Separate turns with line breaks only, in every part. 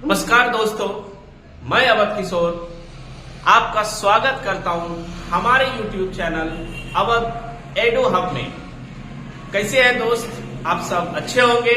नमस्कार दोस्तों, मैं अवध किशोर आपका स्वागत करता हूं हमारे YouTube चैनल अवध एडु हब में। कैसे हैं दोस्त? आप सब अच्छे होंगे।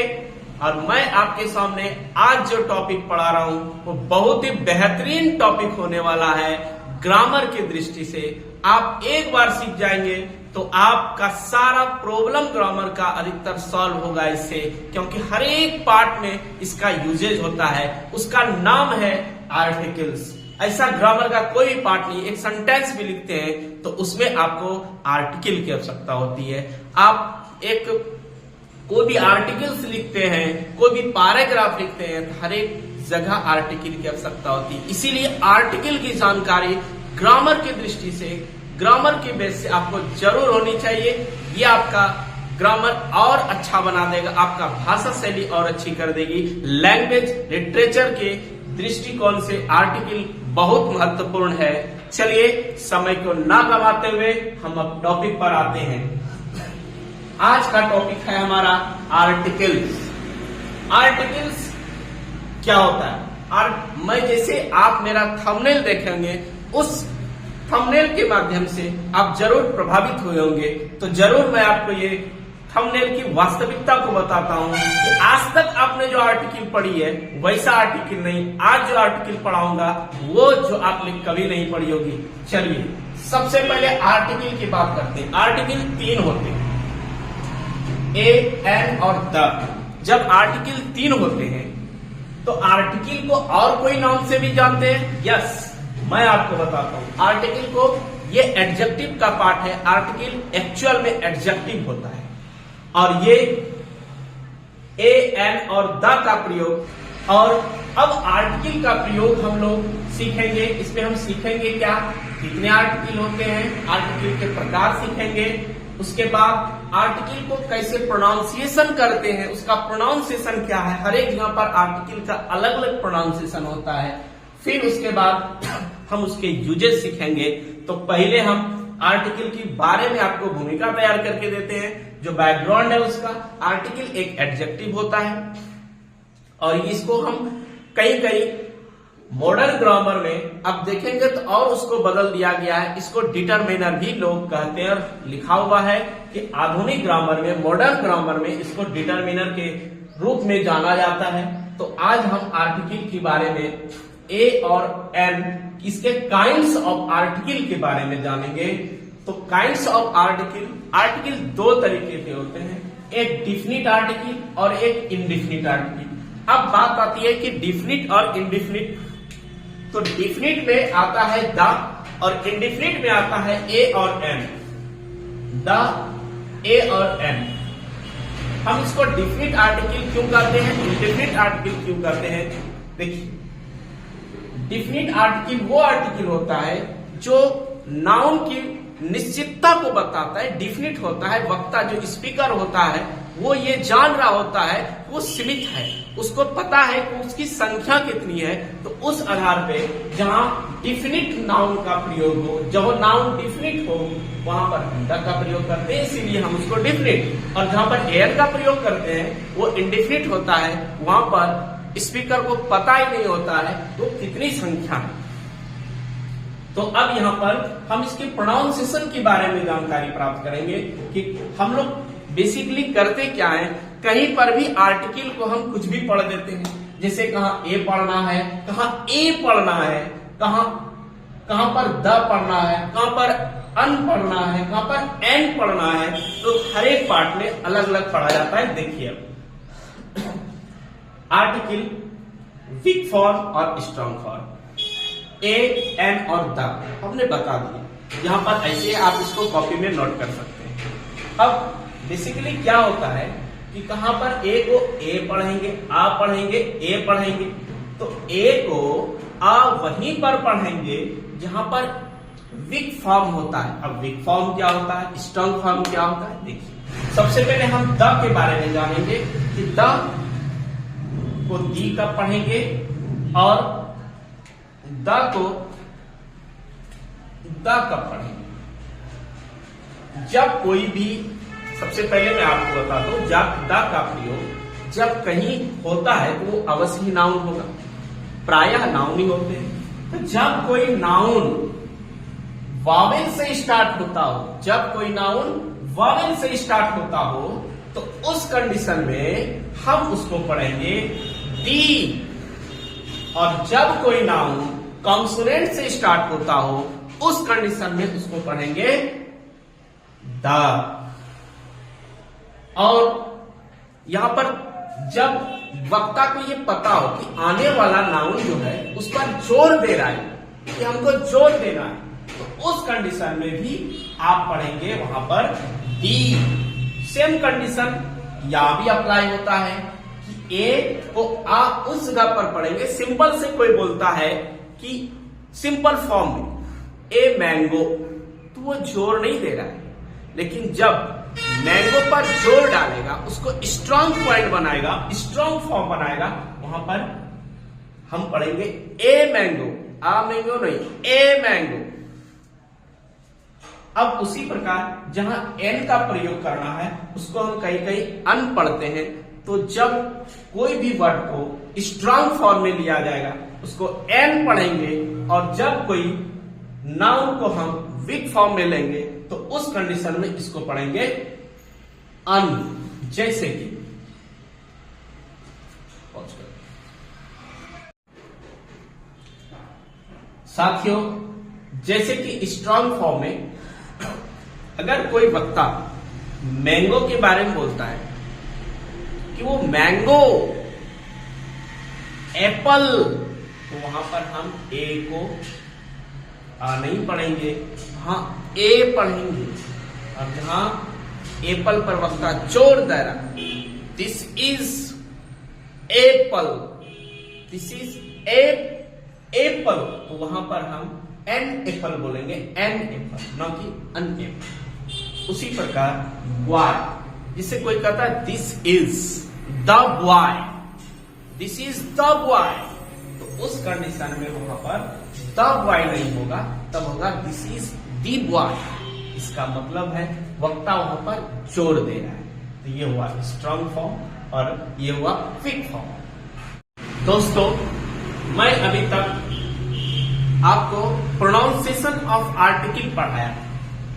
और मैं आपके सामने आज जो टॉपिक पढ़ा रहा हूं वो बहुत ही बेहतरीन टॉपिक होने वाला है। ग्रामर की दृष्टि से आप एक बार सीख जाएंगे तो आपका सारा प्रॉब्लम ग्रामर का अधिकतर सॉल्व होगा इससे, क्योंकि हर एक पार्ट में इसका यूजेज होता है। उसका नाम है आर्टिकल्स। ऐसा ग्रामर का कोई भी पार्ट नहीं। एक सेंटेंस भी लिखते हैं तो उसमें आपको आर्टिकल की आवश्यकता होती है। आप एक कोई भी आर्टिकल्स लिखते हैं, कोई भी पैराग्राफ लिखते हैं तो हर एक जगह आर्टिकल की आवश्यकता होती है। इसीलिए आर्टिकल की जानकारी ग्रामर की दृष्टि से, ग्रामर के बेस से आपको जरूर होनी चाहिए। ये आपका ग्रामर और अच्छा बना देगा, आपका भाषा शैली और अच्छी कर देगी। लैंग्वेज लिटरेचर के दृष्टिकोण से आर्टिकल बहुत महत्वपूर्ण है। चलिए समय को ना गवाते हुए हम अब टॉपिक पर आते हैं। आज का टॉपिक है हमारा आर्टिकल्स। आर्टिकल्स क्या होता है? मैं जैसे आप मेरा थंबनेल देखेंगे, उस थंबनेल के माध्यम से आप जरूर प्रभावित हुए होंगे। तो जरूर मैं आपको ये थंबनेल की वास्तविकता को बताता हूं कि आज तक आपने जो आर्टिकल पढ़ी है वैसा आर्टिकल नहीं। आज जो आर्टिकल पढ़ाऊंगा वो जो आपने कभी नहीं पढ़ी होगी। चलिए सबसे पहले आर्टिकल की बात करते हैं। आर्टिकल 3 होते हैं, ए, एन और द। जब आर्टिकल 3 होते हैं तो आर्टिकल को और कोई नाम से भी जानते हैं। यस, मैं आपको बताता हूं। आर्टिकल को, ये एडजेक्टिव का पार्ट है। आर्टिकल एक्चुअल में एडजेक्टिव होता है और ये ए, एन और द का प्रयोग। और अब आर्टिकल का प्रयोग हम लोग सीखेंगे। इसमें हम सीखेंगे क्या, कितने आर्टिकल होते हैं, आर्टिकल के प्रकार सीखेंगे। उसके बाद आर्टिकल को कैसे प्रोनाउंसिएशन करते हैं, उसका प्रोनाउंसिएशन क्या है। हर एक जगह पर आर्टिकल का अलग अलग प्रोनाउंसिएशन होता है। फिर उसके बाद हम उसके यूजेस सीखेंगे। तो पहले हम आर्टिकल के बारे में आपको भूमिका तैयार करके देते हैं, जो बैकग्राउंड है उसका। आर्टिकल एक एडजेक्टिव होता है और इसको हम कई मॉडर्न ग्रामर में अब देखेंगे तो और उसको बदल दिया गया है। इसको डिटरमिनर भी लोग कहते हैं और लिखा हुआ है कि आधुनिक ग्रामर में, मॉडर्न ग्रामर में इसको डिटरमिनर के रूप में जाना जाता है। तो आज हम आर्टिकल के बारे में, ए और एन, इसके काइंड्स ऑफ आर्टिकल के बारे में जानेंगे। तो काइंड्स ऑफ आर्टिकल, आर्टिकल 2 तरीके के होते हैं, एक डिफिनिट आर्टिकल और एक इनडिफिनिट आर्टिकल। अब बात आती है कि डिफिनिट और इनडिफिनिट। तो डिफिनिट में आता है द और इनडिफिनिट में आता है ए और एन। द, ए और एन। हम इसको डिफिनिट आर्टिकल क्यों करते हैं, इनडिफिनिट आर्टिकल क्यों करते हैं? देखिए, डिफिनिट आर्टिकल वो आर्टिकल होता है जो नाउन की निश्चितता को बताता है। डिफिनिट होता है वक्ता, जो स्पीकर होता है वो ये जान रहा होता है वो सीमित है, उसको पता है कि उसकी संख्या कितनी है। तो उस आधार पे जहां डिफिनिट नाउन का प्रयोग हो, जब नाउन डिफिनिट हो, वहां पर द का प्रयोग करते हैं, इसीलिए हम उसको डिफिनिट। और जहां पर एन का प्रयोग करते हैं वो इनडिफिनिट होता है, वहां पर स्पीकर को पता ही नहीं होता है तो कितनी संख्या है। तो अब यहाँ पर हम इसके प्रोनाउंसिएशन के बारे में जानकारी प्राप्त करेंगे कि हम लोग बेसिकली करते क्या है। कहीं पर भी आर्टिकल को हम कुछ भी पढ़ देते हैं, जैसे कहाँ ए पढ़ना है, कहाँ ए पढ़ना है, कहाँ पर द पढ़ना है, कहाँ पर अन पढ़ना है, कहाँ पर एन पढ़ना है। तो हर एक पार्ट में अलग अलग पढ़ा जाता है। देखिए अब आर्टिकल वीक फॉर्म और स्ट्रॉन्ग फॉर्म, ए, एन और द हमने बता दिया। यहां पर ऐसे आप इसको कॉपी में नोट कर सकते हैं। अब बेसिकली क्या होता है कि कहां पर ए को ए पढ़ेंगे, आ पढ़ेंगे, ए पढ़ेंगे। तो ए को आ वहीं पर पढ़ेंगे जहां पर वीक फॉर्म होता है। अब वीक फॉर्म क्या होता है, स्ट्रॉन्ग फॉर्म क्या होता है, देखिए। सबसे पहले हम द के बारे में जानेंगे कि द को दी कब पढ़ेंगे और द को द कब पढ़ेंगे। जब कोई भी, सबसे पहले मैं आपको बता दूं, जब द का प्रयोग जब कहीं होता है तो वो अवश्य ही नाउन होगा। प्रायः नाउन ही होते हैं। तो जब कोई नाउन वावेल से स्टार्ट होता हो, जब कोई नाउन वावेल से स्टार्ट होता हो, तो उस कंडीशन में हम उसको पढ़ेंगे दी। और जब कोई नाउन कॉन्सोनेंट से स्टार्ट होता हो, उस कंडीशन में उसको पढ़ेंगे द। और यहां पर जब वक्ता को ये पता हो कि आने वाला नाउन जो है उस पर जोर दे रहा है, कि हमको जोर देना है, तो उस कंडीशन में भी आप पढ़ेंगे वहां पर दी। सेम कंडीशन यहां भी अप्लाई होता है कि ए को आप उस जगह पर पढ़ेंगे। सिंपल से कोई बोलता है कि सिंपल फॉर्म में ए मैंगो, तो वो जोर नहीं दे रहा है, लेकिन जब मैंगो पर जोर डालेगा, उसको स्ट्रांग पॉइंट बनाएगा, स्ट्रांग फॉर्म बनाएगा, वहां पर हम पढ़ेंगे ए मैंगो, आ मैंगो नहीं, ए मैंगो। अब उसी प्रकार जहां एन का प्रयोग करना है उसको हम कहीं कहीं अन पढ़ते हैं। तो जब कोई भी वर्ड को स्ट्रांग फॉर्म में लिया जाएगा उसको एन पढ़ेंगे, और जब कोई नाउन को हम वीक फॉर्म में लेंगे तो उस कंडीशन में इसको पढ़ेंगे अन। जैसे कि साथियों, जैसे कि स्ट्रांग फॉर्म में अगर कोई वक्ता मैंगो के बारे में बोलता है कि वो मैंगो एप्पल, तो वहां पर हम ए को आ नहीं पढ़ेंगे, हाँ ए पढ़ेंगे। और जहां एप्पल पर वक्ता जोर दे रहा, this is Apple, this is Apple, तो वहां पर हम एन एप्पल बोलेंगे, एन एप्पल, न कि अन एप्पल। उसी प्रकार बॉय, जिसे कोई कहता है this is the boy, this is the boy, तो उस कंडीशन में वहां पर द बॉय नहीं होगा, तब होगा दिस इज द बॉय। इसका मतलब है वक्ता वहां पर जोर दे रहा है। तो ये हुआ स्ट्रांग फॉर्म और ये हुआ वीक फॉर्म। दोस्तों, मैं अभी तक आपको प्रोनाउंसिएशन ऑफ आर्टिकल पढ़ाया,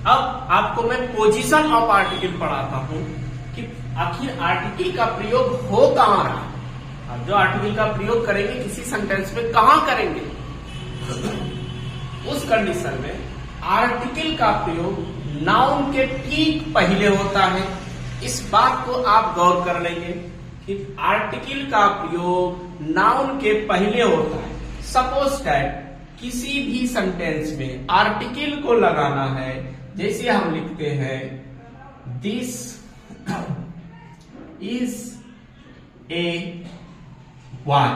अब आपको मैं पोजीशन ऑफ आर्टिकल पढ़ाता हूं कि आखिर आर्टिकल का प्रयोग हो कहां रहा है। अब जो आर्टिकल का प्रयोग करेंगे किसी सेंटेंस में कहां करेंगे, उस कंडीशन में आर्टिकल का प्रयोग नाउन के ठीक पहले होता है। इस बात को आप गौर कर लेंगे कि आर्टिकल का प्रयोग नाउन के पहले होता है। सपोज दैट किसी भी सेंटेंस में आर्टिकल को लगाना है, जैसे हम लिखते हैं दिस इज ए बॉय,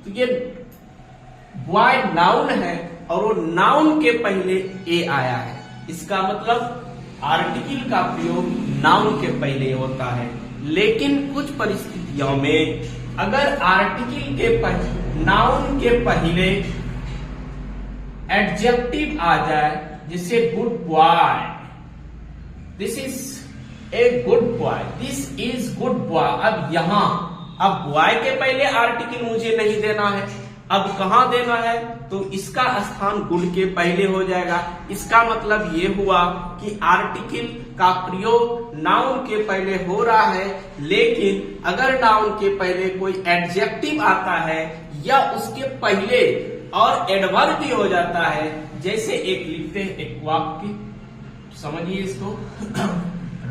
तो ये बॉय नाउन है और वो नाउन के पहले ए आया है। इसका मतलब आर्टिकल का प्रयोग नाउन के पहले होता है। लेकिन कुछ परिस्थितियों में अगर आर्टिकल के पहले नाउन के पहले एडजेक्टिव आ जाए, जैसे good boy, this is a good boy, this is good boy. अब यहां अब बॉय के पहले आर्टिकल मुझे नहीं देना है, अब कहां देना है, तो इसका स्थान गुड के पहले हो जाएगा। इसका मतलब ये हुआ कि आर्टिकल का प्रयोग नाउन के पहले हो रहा है, लेकिन अगर नाउन के पहले कोई एडजेक्टिव आता है या उसके पहले और एडवर्ब भी हो जाता है, जैसे एक लिखते हैं एक वाक्य, समझिए इसको,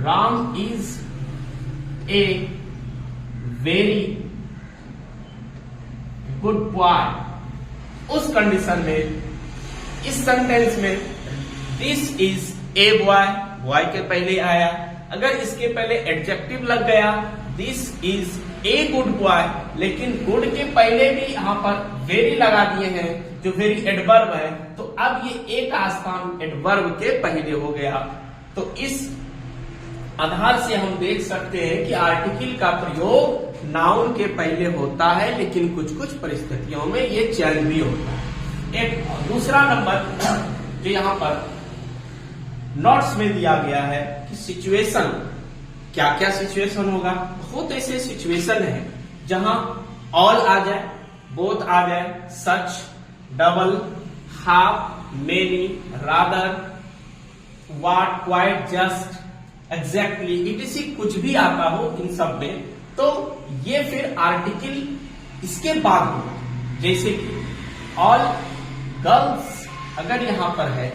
Ram is a very good boy. उस कंडीशन में इस सेंटेंस में this is a boy, boy के पहले आया। अगर इसके पहले एडजेक्टिव लग गया this is a good boy, लेकिन गुड के पहले भी यहां पर वेरी लगा दिए हैं जो वेरी एडवर्ब है, तो अब ये ए का स्थान एडवर्ब के पहले हो गया। तो इस आधार से हम देख सकते हैं कि आर्टिकल का प्रयोग नाउन के पहले होता है, लेकिन कुछ कुछ परिस्थितियों में ये चेंज भी होता है। एक दूसरा नंबर जो यहाँ पर नोट्स में दिया गया है कि सिचुएशन, क्या क्या सिचुएशन होगा। बहुत ऐसे सिचुएशन है जहां ऑल आ जाए, बोथ आ जाए, such, double, half, many, rather, what, quite, just, exactly, ETC कुछ भी आता हो इन सब में, तो ये फिर आर्टिकल इसके बाद हो। जैसे कि ऑल गर्ल्स अगर यहां पर है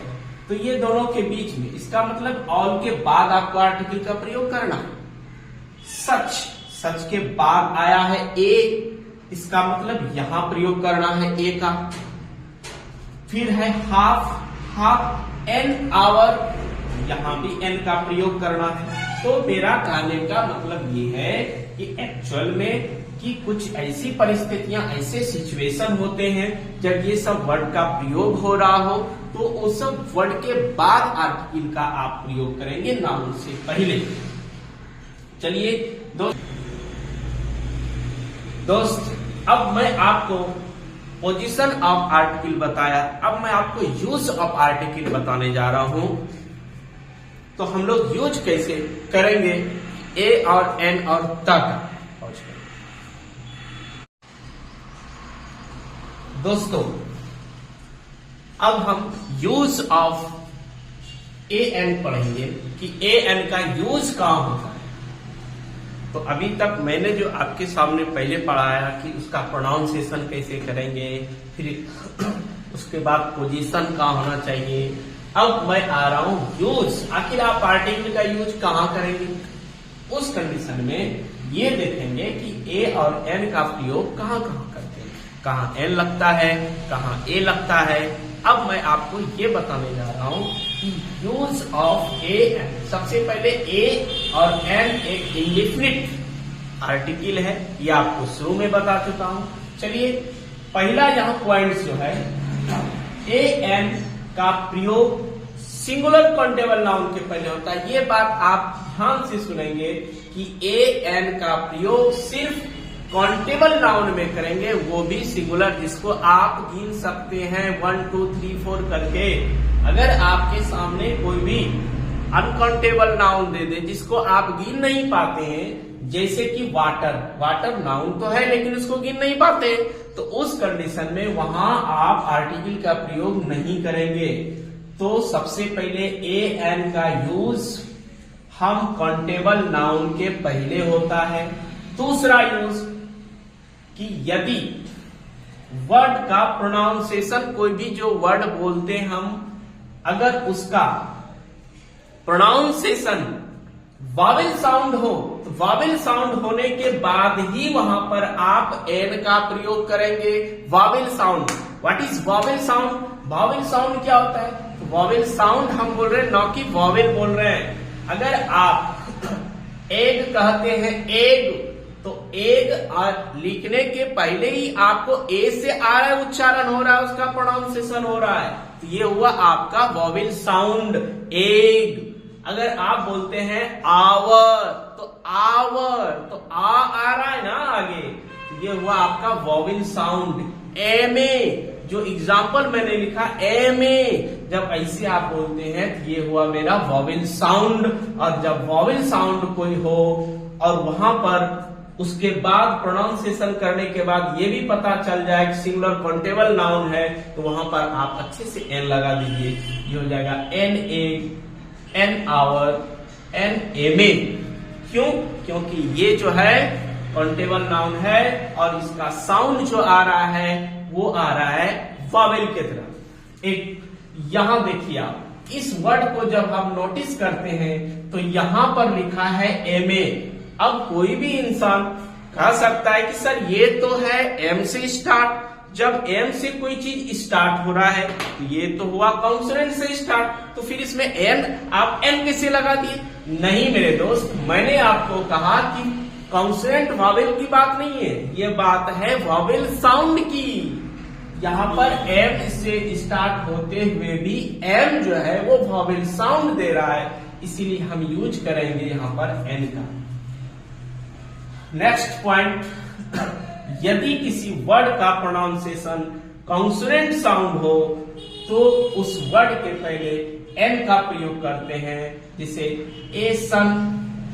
तो ये दोनों के बीच में, इसका मतलब ऑल के बाद आपको आर्टिकल का प्रयोग करना है। सच, सच के बाद आया है ए, इसका मतलब यहां प्रयोग करना है ए का। फिर है हाफ, हाफ, एन, आवर, यहां भी एन का प्रयोग करना है। तो मेरा कहने का मतलब ये है कि एक्चुअल में कि कुछ ऐसी परिस्थितियां, ऐसे सिचुएशन होते हैं जब ये सब वर्ड का प्रयोग हो रहा हो, तो वो सब वर्ड के बाद आर्टिकल का आप प्रयोग करेंगे, नाउन से पहले। चलिए दोस्त, अब मैं आपको पोजीशन ऑफ आर्टिकल बताया, अब मैं आपको यूज ऑफ आर्टिकल बताने जा रहा हूं। तो हम लोग यूज कैसे करेंगे ए और एन और तक। दोस्तों, अब हम यूज ऑफ ए एन पढ़ेंगे कि ए एन का यूज कहां होता है। तो अभी तक मैंने जो आपके सामने पहले पढ़ाया कि उसका प्रोनाउंसिएशन कैसे करेंगे, फिर उसके बाद पोजीशन कहां होना चाहिए। अब मैं आ रहा हूं यूज, आखिर आप आर्टिकल का यूज कहां करेंगे। उस कंडीशन में ये देखेंगे कि ए और एन का प्रयोग कहां कहां करते हैं, कहां एन लगता है, कहां ए लगता है। अब मैं आपको ये बताने जा रहा हूं कि यूज ऑफ ए एन। सबसे पहले ए और एन एक इंडेफिनिट आर्टिकल है, ये आपको शुरू में बता चुका हूं। चलिए पहला यहाँ पॉइंट जो है, ए एन का प्रयोग सिंगुलर काउंटेबल नाउन के पहले होता है। ये बात आप ध्यान से सुनेंगे कि ए एन का प्रयोग सिर्फ काउंटेबल नाउन में करेंगे, वो भी सिंगुलर, जिसको आप गिन सकते हैं 1 2 3 4 करके। अगर आपके सामने कोई भी अनकाउंटेबल नाउन दे दे जिसको आप गिन नहीं पाते हैं, जैसे कि वाटर, वाटर नाउन तो है लेकिन उसको गिन नहीं पाते, तो उस कंडीशन में वहां आप आर्टिकल का प्रयोग नहीं करेंगे। तो सबसे पहले ए एन का यूज हम काउंटेबल नाउन के पहले होता है। दूसरा यूज कि यदि वर्ड का प्रोनाउंसिएशन, कोई भी जो वर्ड बोलते हैं हम, अगर उसका प्रोनाउंसिएशन वावेल साउंड हो, तो वावेल साउंड होने के बाद ही वहां पर आप एन का प्रयोग करेंगे। Wavell sound, what is Wavell sound? Wavell sound क्या होता है? तो वावेल साउंड हम बोल रहे हैं, ना कि वावेल बोल रहे हैं। अगर आप एग कहते हैं, एग, तो एग लिखने के पहले ही आपको ए से आ रहा है, उच्चारण हो रहा है, उसका प्रोनाउंसिएशन हो रहा है, तो ये हुआ आपका वावेल साउंड, एग। अगर आप बोलते हैं आवर, तो आवर, तो आ रहा है ना आगे, तो ये हुआ आपका वावेल साउंड। एम ए, जो एग्जाम्पल मैंने लिखा एम ए, जब ऐसे आप बोलते हैं तो ये हुआ मेरा वावेल साउंड। और जब वावेल साउंड कोई हो और वहां पर उसके बाद प्रोनाउंसिएशन करने के बाद ये भी पता चल जाए कि सिंगुलर काउंटेबल नाउन है, तो वहां पर आप अच्छे से एन लगा दीजिए, ये हो जाएगा an A, an hour, an M A. क्यों? क्योंकि ये जो है काउंटेबल नाउन है और इसका साउंड जो आ रहा है वो आ रहा है वावेल के तरह। एक यहां देखिए आप, इस वर्ड को जब हम नोटिस करते हैं तो यहां पर लिखा है एम ए। अब कोई भी इंसान कह सकता है कि सर ये तो है एम से स्टार्ट, जब एम से कोई चीज स्टार्ट हो रहा है तो ये तो हुआ कॉन्सोनेंट से स्टार्ट, तो फिर इसमें एन, आप एन कैसे लगा दिए? नहीं मेरे दोस्त, मैंने आपको कहा कि कॉन्सोनेंट वावेल की बात नहीं है, ये बात है वावेल साउंड की। यहाँ पर एम से स्टार्ट होते हुए भी एम जो है वो वावेल साउंड दे रहा है, इसीलिए हम यूज करेंगे यहाँ पर एन का। नेक्स्ट पॉइंट, यदि किसी वर्ड का प्रोनाउंसिएशन कॉन्सोनेंट साउंड हो तो उस वर्ड के पहले एन का प्रयोग करते हैं, जैसे ए सन,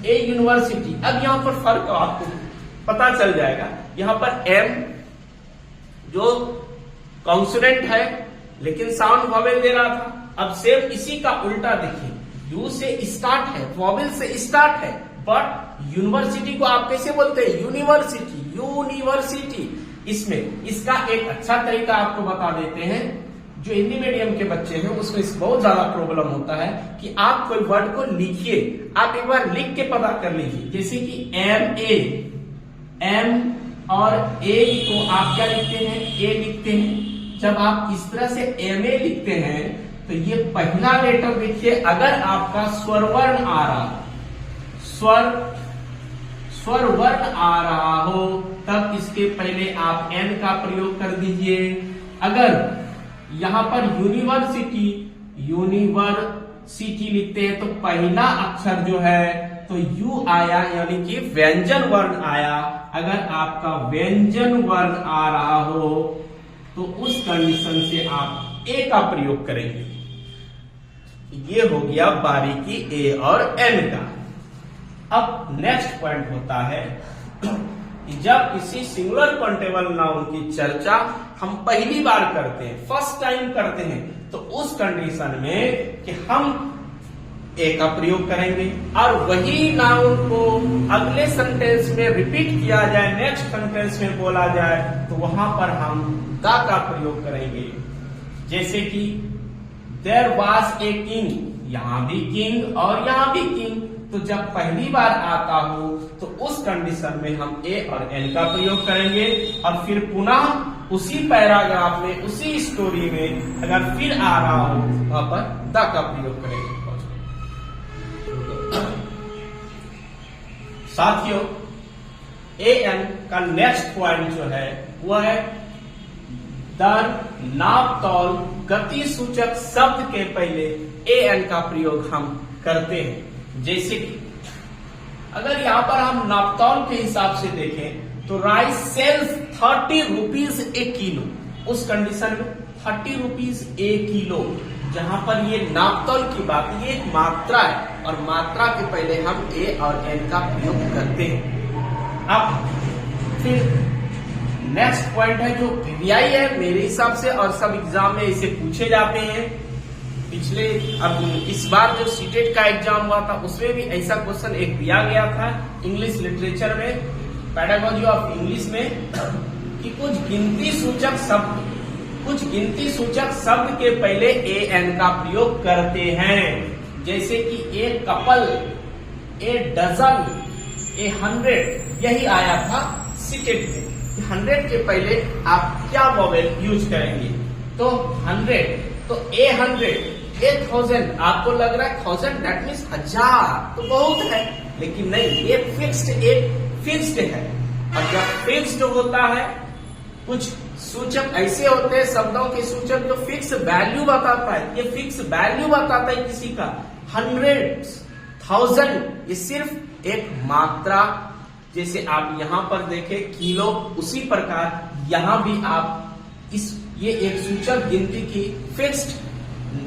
ए यूनिवर्सिटी। अब यहां पर फर्क आपको पता चल जाएगा, यहां पर एम जो कॉन्सोनेंट है लेकिन साउंड वॉवेल दे रहा था। अब सेम इसी का उल्टा देखिए, यू से स्टार्ट है, वॉवेल से स्टार्ट है, बट यूनिवर्सिटी को आप कैसे बोलते हैं? University, university. इसमें इसका एक अच्छा तरीका आपको बता देते हैं। जो हिंदी मीडियम के बच्चे हैं उसमें बहुत ज्यादा प्रॉब्लम होता है कि आप कोई वर्ड को लिखिए, आप एक बार लिख के पता कर लीजिए। जैसे कि एम और ए को आप क्या लिखते हैं? ए लिखते हैं। जब आप इस तरह से MA लिखते हैं तो ये पहला लेटर देखिए, अगर आपका स्वर वर्ण आ रहा, स्वर वर्ण आ रहा हो तब इसके पहले आप N का प्रयोग कर दीजिए। अगर यहां पर यूनिवर्सिटी लिखते हैं तो पहला अक्षर जो है तो U आया, यानी कि व्यंजन वर्ण आया। अगर आपका व्यंजन वर्ण आ रहा हो तो उस कंडीशन से आप A का प्रयोग करेंगे। ये हो गया बारीकी A और N का। अब नेक्स्ट पॉइंट होता है कि जब किसी सिंगुलर काउंटेबल नाउन की चर्चा हम पहली बार करते हैं, फर्स्ट टाइम करते हैं, तो उस कंडीशन में कि हम ए का प्रयोग करेंगे और वही नाउन को अगले सेंटेंस में रिपीट किया जाए, नेक्स्ट सेंटेंस में बोला जाए, तो वहां पर हम द का प्रयोग करेंगे। जैसे कि देयर वाज ए किंग, यहां भी किंग और यहां भी किंग। तो जब पहली बार आता हो तो उस कंडीशन में हम ए और एन का प्रयोग करेंगे और फिर पुनः उसी पैराग्राफ में, उसी स्टोरी में अगर फिर आ रहा हो वहां पर द का प्रयोग करेंगे। साथियों, ए एन का नेक्स्ट पॉइंट जो है वह है दर, नाप, तौल, गति सूचक शब्द के पहले ए एन का प्रयोग हम करते हैं। जैसे कि अगर यहां पर हम नापतौल के हिसाब से देखें तो राइस सेल्स 30 रुपीज ए किलो, उस कंडीशन में 30 रुपीज ए किलो, जहां पर ये नापतौल की बात, ये एक मात्रा है और मात्रा के पहले हम ए और एन का प्रयोग करते हैं। अब फिर नेक्स्ट पॉइंट है जो VVI है मेरे हिसाब से, और सब एग्जाम में इसे पूछे जाते हैं। पिछले अब इस बार जो सीटेट का एग्जाम हुआ था उसमें भी ऐसा क्वेश्चन एक दिया गया था इंग्लिश लिटरेचर में, पेडागोजी ऑफ इंग्लिश में, कि कुछ गिनती सूचक शब्द के पहले ए एन का प्रयोग करते हैं। जैसे कि ए कपल, ए डजन, ए 100, यही आया था सीटेट में। 100 के पहले आप क्या वोवेल यूज करेंगे? तो 100, तो ए 100, 1000, आपको लग रहा है 1000 दैट मीन्स 1000 तो बहुत है, लेकिन नहीं, ये फिक्स्ड है। और जब फिक्स्ड होता है, कुछ सूचक ऐसे होते हैं, शब्दों के सूचक जो फिक्स वैल्यू बताता है, ये फिक्स वैल्यू बताता है किसी का। 100, 1000 ये सिर्फ एक मात्रा, जैसे आप यहां पर देखें किलो, उसी प्रकार यहां भी आप ये एक सूचक गिनती की फिक्स्ड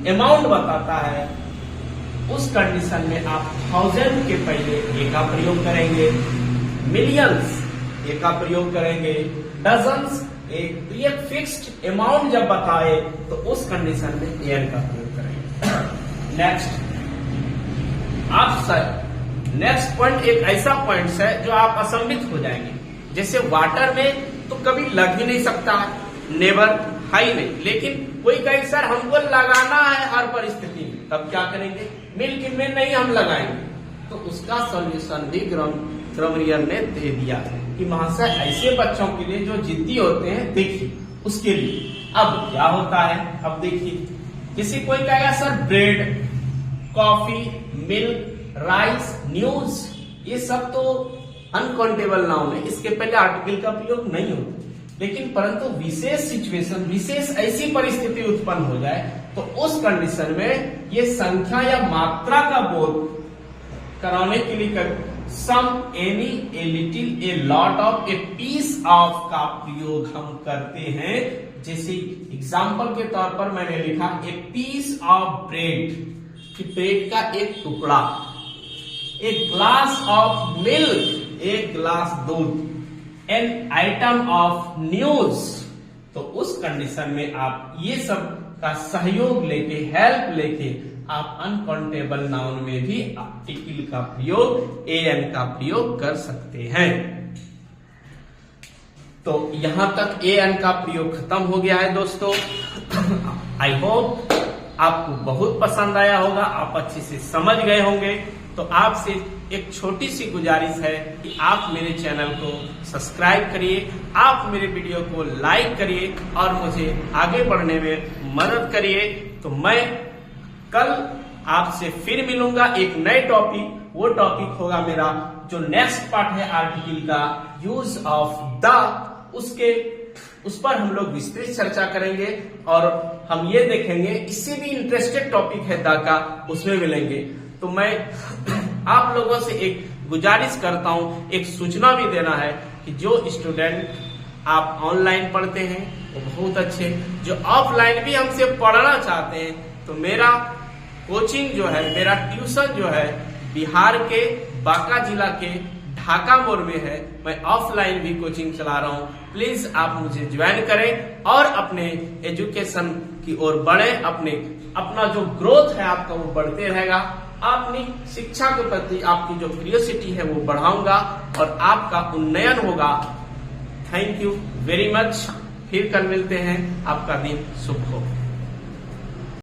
अमाउंट बताता है। उस कंडीशन में आप 1000 के पहले ए का प्रयोग करेंगे, मिलियंस ए का प्रयोग करेंगे, डजन्स ये फिक्स्ड अमाउंट जब बताए तो उस कंडीशन में एन का प्रयोग करेंगे। नेक्स्ट पॉइंट एक ऐसा पॉइंट है जो आप असंबित हो जाएंगे। जैसे वाटर में तो कभी लग ही नहीं सकता है, नेवर, हाई नहीं, लेकिन कोई कहे सर हमको लगाना है हर परिस्थिति में, तब क्या करेंगे? मिल्क में नहीं हम लगाएंगे। तो उसका सॉल्यूशन भी ग्रामरियर ने दे दिया कि महाशय ऐसे बच्चों के लिए जो जिद्दी होते हैं, देखिए उसके लिए अब क्या होता है। अब देखिए, किसी कोई कहेगा sir bread, coffee, milk, rice, news, ये सब तो अनकाउंटेबल नाउन है, इसके पहले आर्टिकल का प्रयोग नहीं होता। लेकिन परंतु विशेष सिचुएशन, विशेष ऐसी परिस्थिति उत्पन्न हो जाए तो उस कंडीशन में ये संख्या या मात्रा का बोध कराने के लिए some, any, a little, a lot of, a piece of का प्रयोग हम करते हैं। जैसे एग्जाम्पल के तौर पर मैंने लिखा ए पीस ऑफ ब्रेड, कि ब्रेड का एक टुकड़ा, ए ग्लास ऑफ मिल्क, एक ग्लास दूध, एन आइटम ऑफ न्यूज, तो उस कंडीशन में आप ये सब का सहयोग लेके, हेल्प लेके आप अनकाउंटेबल नाउन में भी आर्टिकल का प्रयोग, एन का प्रयोग कर सकते हैं। तो यहां तक एन का प्रयोग खत्म हो गया है दोस्तों। आई होप आपको बहुत पसंद आया होगा, आप अच्छे से समझ गए होंगे। तो आपसे एक छोटी सी गुजारिश है कि आप मेरे चैनल को सब्सक्राइब करिए, आप मेरे वीडियो को लाइक करिए और मुझे आगे बढ़ने में मदद करिए। तो मैं कल आपसे फिर मिलूंगा एक नए टॉपिक। वो टॉपिक होगा मेरा जो नेक्स्ट पार्ट है आर्टिकल का, यूज ऑफ द, उस पर हम लोग विस्तृत चर्चा करेंगे और हम ये देखेंगे, इससे भी इंटरेस्टेड टॉपिक है द का, उसमें मिलेंगे। तो मैं आप लोगों से एक गुजारिश करता हूं, एक सूचना भी देना है कि जो स्टूडेंट आप ऑनलाइन पढ़ते हैं वो बहुत अच्छे, जो ऑफलाइन भी हमसे पढ़ना चाहते हैं तो मेरा कोचिंग जो है, मेरा ट्यूशन जो है बिहार के बांका जिला के ढाका मोड़ में है। मैं ऑफलाइन भी कोचिंग चला रहा हूं, प्लीज आप मुझे ज्वाइन करें और अपने एजुकेशन की ओर बढ़े। अपना जो ग्रोथ है आपका वो बढ़ते रहेगा। अपनी शिक्षा के प्रति आपकी जो क्यूरियोसिटी है वो बढ़ाऊंगा और आपका उन्नयन होगा। Thank you very much. फिर कल मिलते हैं। आपका दिन शुभ हो।